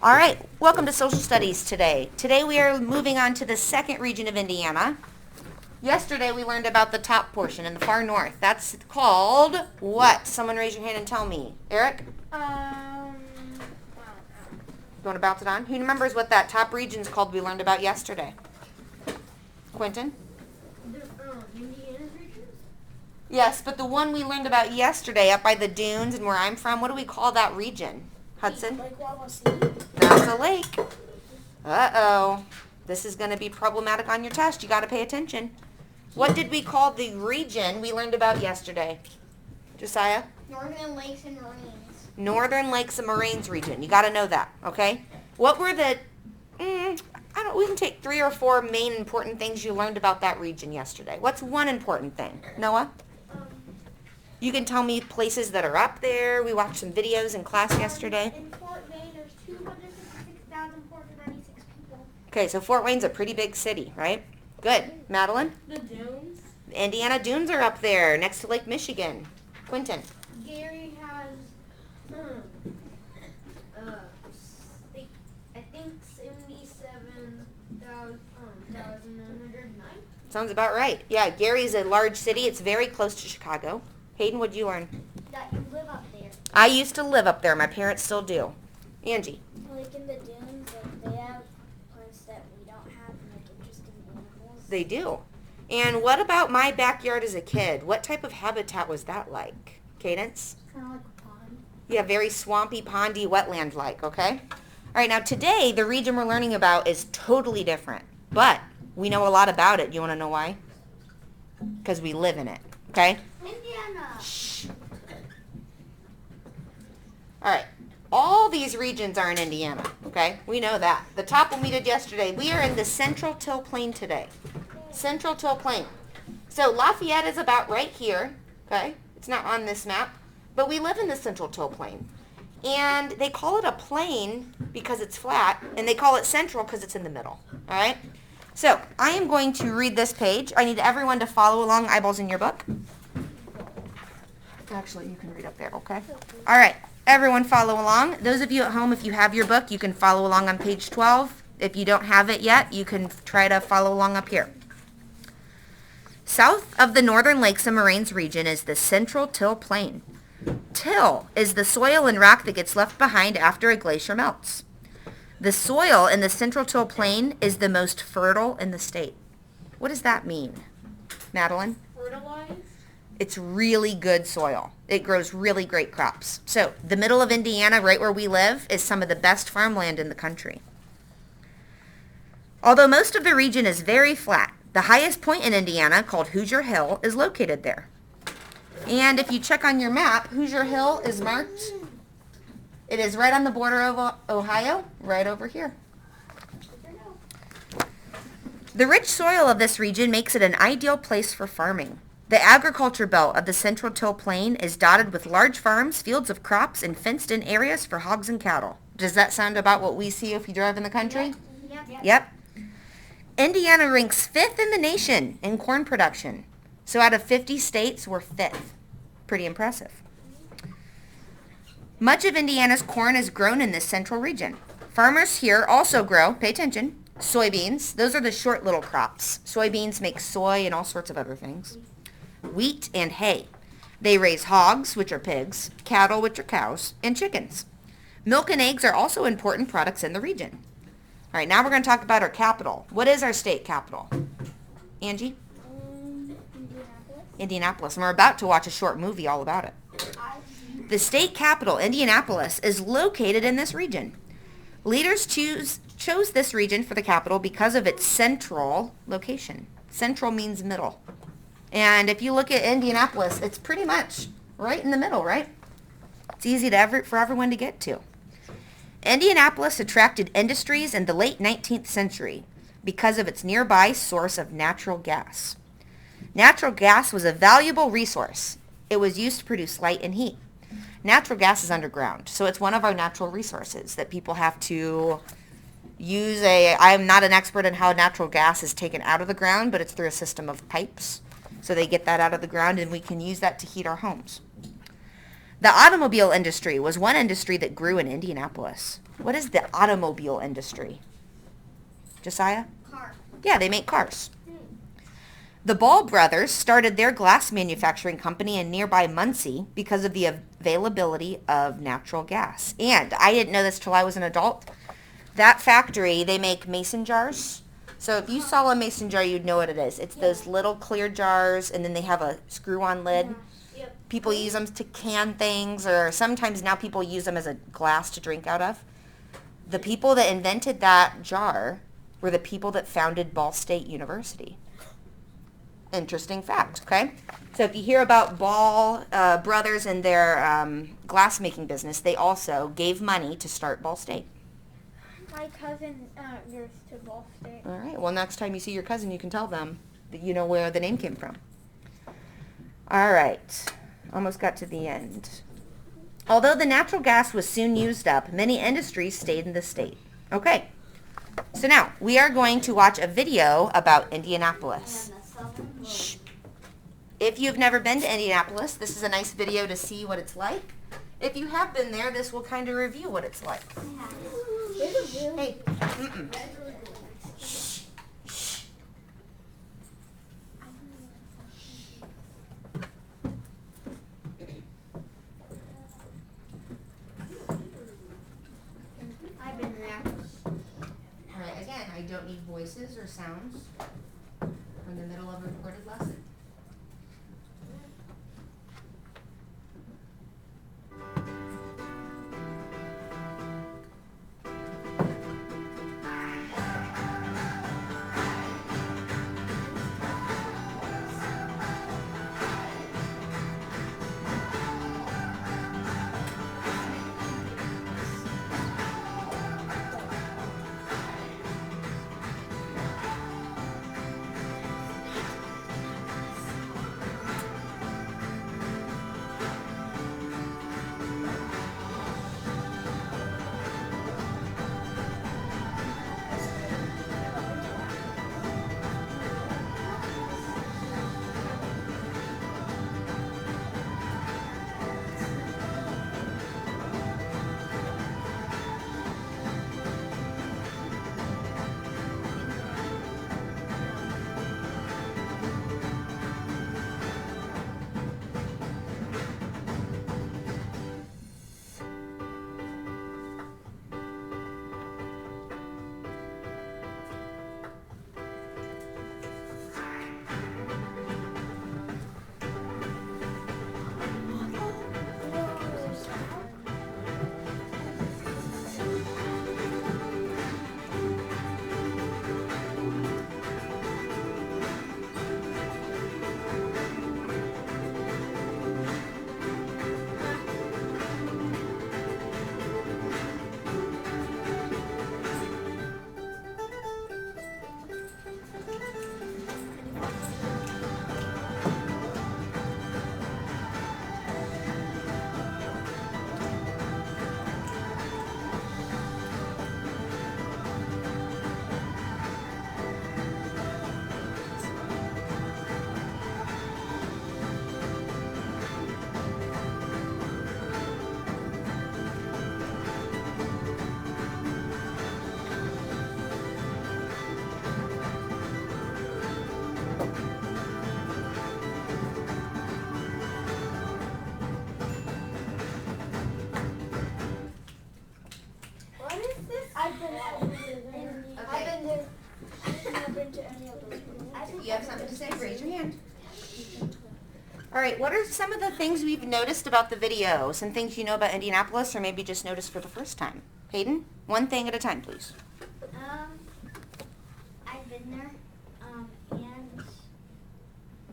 All right, welcome to Social Studies today. Today we are moving on to the second region of Indiana. Yesterday we learned about the top portion in the far north. That's called what? Someone raise your hand and tell me. Eric? I don't know. You want to bounce it on? Who remembers what that top region is called we learned about yesterday? Quentin? The Indiana region? Yes, but the one we learned about yesterday up by the dunes and where I'm from, what do we call that region? Hudson? Lake Wawasee. That's a lake. Uh-oh. This is going to be problematic on your test. You got to pay attention. What did we call the region we learned about yesterday? Josiah? Northern Lakes and Moraines. Northern Lakes and Moraines region. You got to know that, okay? What were the, we can take 3 or 4 main important things you learned about that region yesterday. What's one important thing? Noah? You can tell me places that are up there. We watched some videos in class yesterday. In Fort Wayne, there's 256,496 people. Okay, so Fort Wayne's a pretty big city, right? Good. Madeline? The dunes. The Indiana Dunes are up there next to Lake Michigan. Quentin? Gary has, I think 77,909. Sounds about right. Yeah, Gary's a large city. It's very close to Chicago. Hayden, what'd you learn? That you live up there. I used to live up there. My parents still do. Angie? Like in the dunes, they have plants that we don't have and like interesting animals. They do. And what about my backyard as a kid? What type of habitat was that like? Cadence? Kind of like a pond. Yeah, very swampy, pondy, wetland-like, okay? All right, now today, the region we're learning about is totally different. But we know a lot about it. You want to know why? Because we live in it, okay? Indiana. Shh. All right. All these regions are in Indiana, okay? We know that. The top one we did yesterday, we are in the Central Till Plain today. Central Till Plain. So Lafayette is about right here, okay? It's not on this map, but we live in the Central Till Plain. And they call it a plain because it's flat, and they call it central because it's in the middle, all right? So I am going to read this page. I need everyone to follow along, eyeballs in your book. Actually, you can read up there, okay? All right. Everyone follow along. Those of you at home, if you have your book, you can follow along on page 12. If you don't have it yet, you can try to follow along up here. South of the Northern Lakes and Moraines region is the Central Till Plain. Till is the soil and rock that gets left behind after a glacier melts. The soil in the Central Till Plain is the most fertile in the state. What does that mean? Madeline? Fertilized? It's really good soil. It grows really great crops. So the middle of Indiana, right where we live, is some of the best farmland in the country. Although most of the region is very flat, the highest point in Indiana, called Hoosier Hill, is located there. And if you check on your map, Hoosier Hill is marked. It is right on the border of Ohio, right over here. The rich soil of this region makes it an ideal place for farming. The agriculture belt of the Central Till Plain is dotted with large farms, fields of crops, and fenced-in areas for hogs and cattle. Does that sound about what we see if you drive in the country? Yep. Indiana ranks 5th in the nation in corn production. So out of 50 states, we're 5th. Pretty impressive. Much of Indiana's corn is grown in this central region. Farmers here also grow, pay attention, soybeans. Those are the short little crops. Soybeans make soy and all sorts of other things. Wheat and hay. They raise hogs, which are pigs, cattle, which are cows, and chickens. Milk and eggs are also important products in the region. All right, now we're going to talk about our capital. What is our state capital? Angie? Indianapolis. And we're about to watch a short movie all about it. The state capital, Indianapolis, is located in this region. Leaders chose this region for the capital because of its central location. Central means middle. And if you look at Indianapolis, it's pretty much right in the middle, right? It's easy for everyone to get to. Indianapolis attracted industries in the late 19th century because of its nearby source of natural gas. Natural gas was a valuable resource. It was used to produce light and heat. Natural gas is underground, so it's one of our natural resources that people have to use. I'm not an expert in how natural gas is taken out of the ground, but it's through a system of pipes. So they get that out of the ground, and we can use that to heat our homes. The automobile industry was one industry that grew in Indianapolis. What is the automobile industry? Josiah? Car. Yeah, they make cars. The Ball brothers started their glass manufacturing company in nearby Muncie because of the availability of natural gas. And I didn't know this till I was an adult. That factory, they make mason jars. So if you saw a mason jar, you'd know what it is. It's those little clear jars, and then they have a screw-on lid. Yep. People use them to can things, or sometimes now people use them as a glass to drink out of. The people that invented that jar were the people that founded Ball State University. Interesting fact, okay? So if you hear about Ball brothers and their glass making business, they also gave money to start Ball State. My cousin goes to Ball State. All right. Well, next time you see your cousin, you can tell them that you know where the name came from. All right. Almost got to the end. Although the natural gas was soon used up, many industries stayed in the state. Okay. So now we are going to watch a video about Indianapolis. Shh. If you've never been to Indianapolis, this is a nice video to see what it's like. If you have been there, this will kind of review what it's like. Hey. Mm-mm. I've been there. All right, again, I don't need voices or sounds in the middle of a recorded lesson. You have something to say? Raise your hand. All right, what are some of the things we've noticed about the video? Some things you know about Indianapolis or maybe just noticed for the first time? Hayden, one thing at a time, please. I've been there, and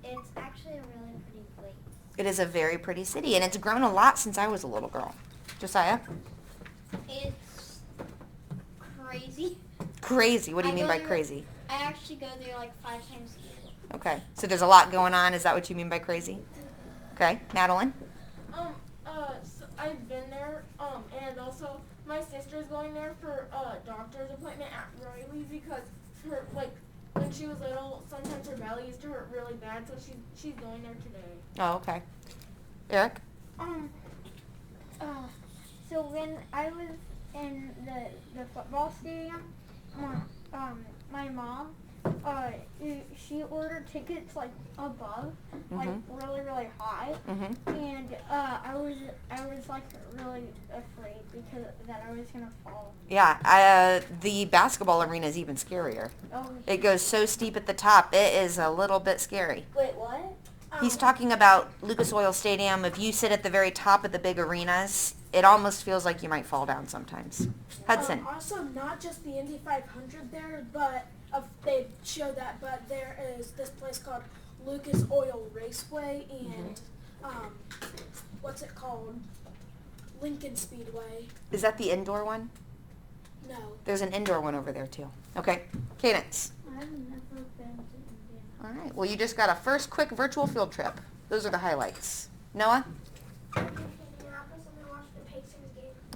it's actually a really pretty place. It is a very pretty city, and it's grown a lot since I was a little girl. Josiah? It's crazy. Crazy. What do you I mean go by there- crazy? I actually go there like 5 times a year. Okay, so there's a lot going on. Is that what you mean by crazy? Okay, Madeline? So I've been there, and also my sister's going there for a doctor's appointment at Riley's because her, like, when she was little, sometimes her belly used to hurt really bad, so she's going there today. Oh, okay. Eric? So when I was in the football stadium, my mom, she ordered tickets like above, like really really high, and I was like really afraid because that I was gonna fall. Yeah, the basketball arena is even scarier. Oh. It goes so steep at the top, it is a little bit scary. Wait, what? He's talking about Lucas Oil Stadium. If you sit at the very top of the big arenas, it almost feels like you might fall down sometimes. Hudson. Also, not just the Indy 500 there, but they show that, but there is this place called Lucas Oil Raceway and what's it called? Lincoln Speedway. Is that the indoor one? No. There's an indoor one over there too. Okay. Cadence. I've never been to Indiana. All right. Well, you just got a first quick virtual field trip. Those are the highlights. Noah?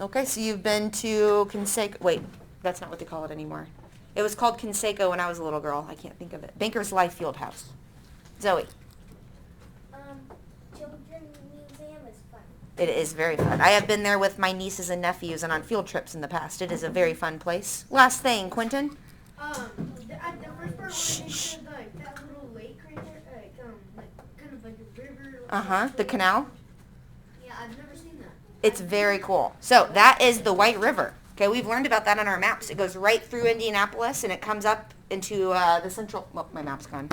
Okay, so you've been to Conseco. Wait, that's not what they call it anymore. It was called Conseco when I was a little girl. I can't think of it. Bankers Life Fieldhouse. Zoe? Children's Museum is fun. It is very fun. I have been there with my nieces and nephews and on field trips in the past. It is a very fun place. Last thing, Quentin? The first part when they showed like that little lake right there, like kind of like a river. Uh-huh, the canal. Yeah, I've never seen that. It's very cool. So that is the White River. Okay, we've learned about that on our maps. It goes right through Indianapolis and it comes up into the central, well, my map's gone.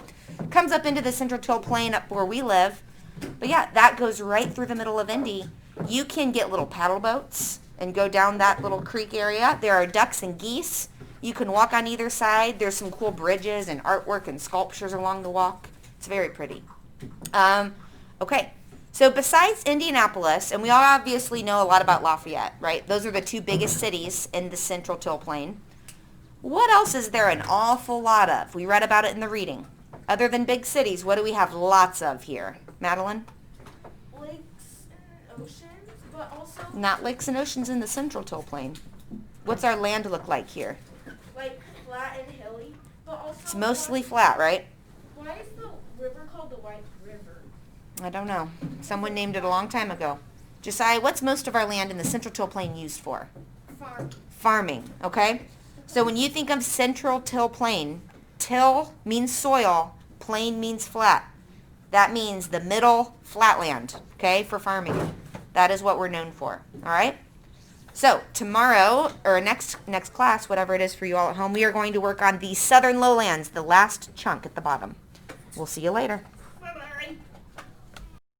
Comes up into the Central Till Plain up where we live. But yeah, that goes right through the middle of Indy. You can get little paddle boats and go down that little creek area. There are ducks and geese. You can walk on either side. There's some cool bridges and artwork and sculptures along the walk. It's very pretty. Okay. So besides Indianapolis, and we all obviously know a lot about Lafayette, right? Those are the two biggest cities in the Central Till Plain. What else is there an awful lot of? We read about it in the reading. Other than big cities, what do we have lots of here? Madeline? Lakes and oceans, but also Not lakes and oceans in the Central Till Plain. What's our land look like here? like flat and hilly. But also It's mostly flat, right? Why is the river called the White River? I don't know. Someone named it a long time ago. Josiah, what's most of our land in the Central Till Plain used for? Farm. Farming, okay? So when you think of Central Till Plain, till means soil, plain means flat. That means the middle flatland, okay, for farming. That is what we're known for, all right? So tomorrow, or next class, whatever it is for you all at home, we are going to work on the southern lowlands, the last chunk at the bottom. We'll see you later.